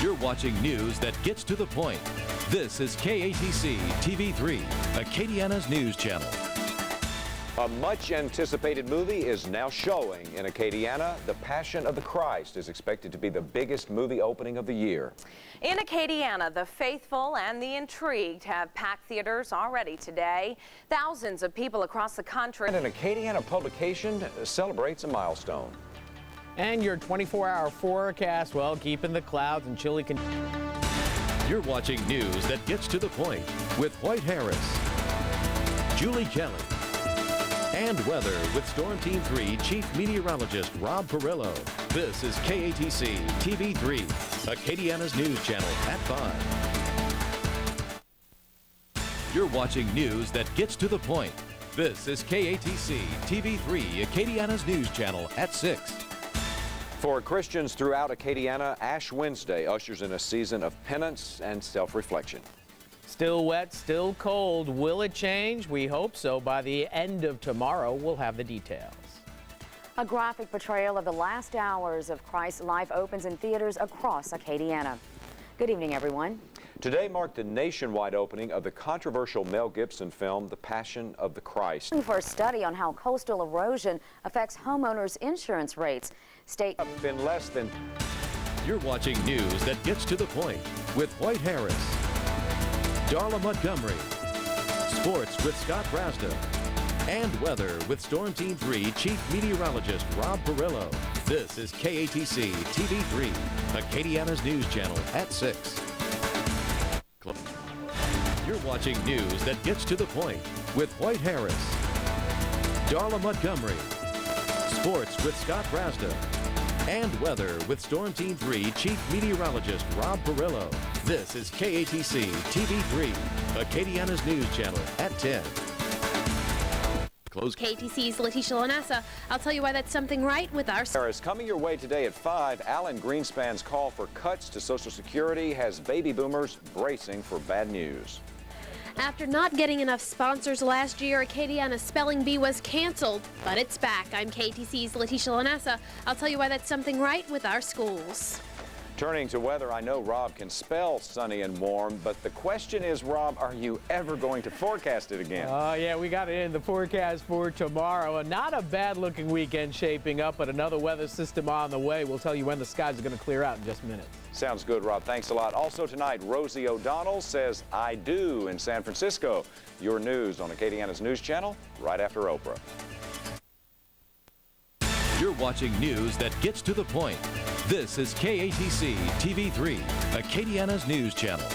You're watching news that gets to the point. This is KATC-TV3, Acadiana's news channel. A much-anticipated movie is now showing in Acadiana. The Passion of the Christ is expected to be the biggest movie opening of the year. In Acadiana, the faithful and the intrigued have packed theaters already today. Thousands of people across the country. And an Acadiana publication celebrates a milestone. And your 24-hour forecast, well, keeping the clouds and chilly. You're watching news that gets to the point with White Harris, Julie Kelly, and weather with Storm Team 3 Chief Meteorologist Rob Perillo. This is KATC-TV3, Acadiana's news channel at 5. You're watching news that gets to the point. This is KATC-TV3, Acadiana's news channel at 6. For Christians throughout Acadiana, Ash Wednesday ushers in a season of penance and self-reflection. Still wet, still cold. Will it change? We hope so. By the end of tomorrow, we'll have the details. A graphic portrayal of the last hours of Christ's life opens in theaters across Acadiana. Good evening, everyone. Today marked the nationwide opening of the controversial Mel Gibson film, The Passion of the Christ. For a study on how coastal erosion affects homeowners' insurance rates. Been less than. You're watching news that gets to the point with White Harris, Darla Montgomery, sports with Scott Brasda, and weather with Storm Team 3 Chief Meteorologist Rob Perillo. This is KATC-TV3, Acadiana's news channel at 6. You're watching news that gets to the point with White Harris, Darla Montgomery, sports with Scott Brasda, and weather with Storm Team 3 Chief Meteorologist Rob Perillo. This is KATC-TV3, Acadiana's news channel at 10. KATC's Letitia Lanassa. I'll tell you why that's something right with our... Coming your way today at 5, Alan Greenspan's call for cuts to Social Security has baby boomers bracing for bad news. After not getting enough sponsors last year, Acadiana's Spelling Bee was canceled, but it's back. I'm KATC's Letitia Lanassa. I'll tell you why that's something right with our schools. Turning to weather, I know Rob can spell sunny and warm, but the question is, Rob, are you ever going to forecast it again? Oh, yeah, we got it in the forecast for tomorrow. And not a bad-looking weekend shaping up, but another weather system on the way. We'll tell you when the skies are going to clear out in just a minute. Sounds good, Rob. Thanks a lot. Also tonight, Rosie O'Donnell says, I do in San Francisco. Your news on Acadiana's news channel right after Oprah. You're watching news that gets to the point. This is KATC-TV3, Acadiana's news channel.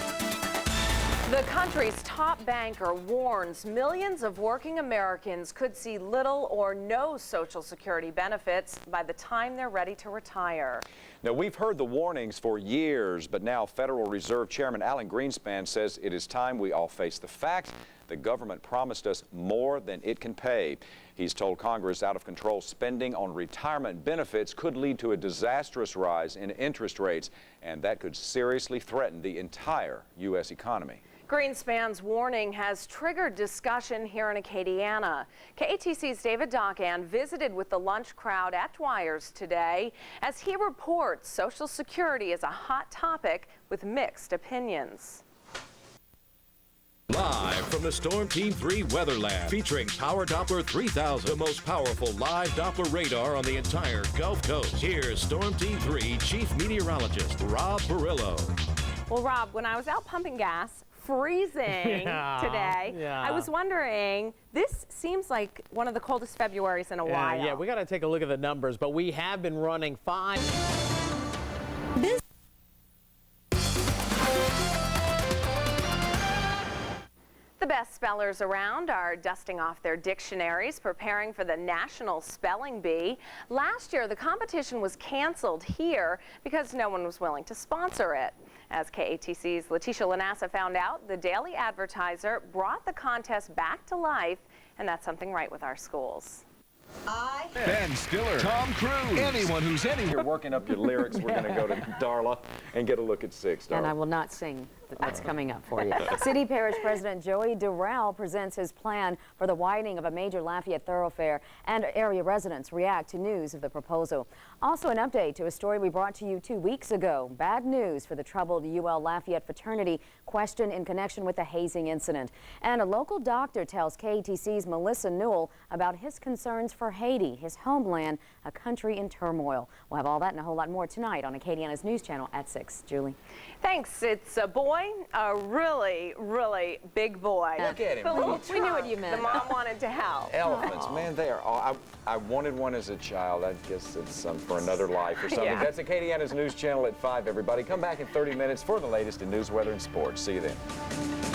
The country's top banker warns millions of working Americans could see little or no Social Security benefits by the time they're ready to retire. Now, we've heard the warnings for years, but now Federal Reserve Chairman Alan Greenspan says it is time we all face the fact the government promised us more than it can pay. He's told Congress out-of-control spending on retirement benefits could lead to a disastrous rise in interest rates, and that could seriously threaten the entire U.S. economy. Greenspan's warning has triggered discussion here in Acadiana. KATC's David Dockan visited with the lunch crowd at Dwyer's today as he reports Social Security is a hot topic with mixed opinions. Live from the Storm Team 3 Weather Lab, featuring Power Doppler 3000, the most powerful live Doppler radar on the entire Gulf Coast. Here's Storm Team 3 Chief Meteorologist Rob Perillo. Well, Rob, when I was out pumping gas, freezing today, I was wondering, this seems like one of the coldest Februaries in a while. Yeah, we got to take a look at the numbers, but we have been running 5. The best spellers around are dusting off their dictionaries, preparing for the National Spelling Bee. Last year, the competition was canceled here because no one was willing to sponsor it. As KATC's Letitia Lanassa found out, the Daily Advertiser brought the contest back to life, and that's something right with our schools. Ben Stiller, Tom Cruise, anyone who's anywhere. You're working up your lyrics. We're going to go to Darla and get a look at 6. Darla. And I will not sing. what's coming up for you. City Parish President Joey Durrell presents his plan for the widening of a major Lafayette thoroughfare, and area residents react to news of the proposal. Also an update to a story we brought to you 2 weeks ago. Bad news for the troubled UL Lafayette fraternity, questioned in connection with the hazing incident. And a local doctor tells KATC's Melissa Newell about his concerns for Haiti, his homeland, a country in turmoil. We'll have all that and a whole lot more tonight on Acadiana's News Channel at 6. Julie. Thanks. It's a boy, a really, really big boy. Look at him. The little We knew what you meant. The mom wanted to help. Elephants, man, they are all, I wanted one as a child. I guess it's for another life or something. Yeah. That's Acadiana's News Channel at 5, everybody. Come back in 30 minutes for the latest in news, weather, and sports. See you then.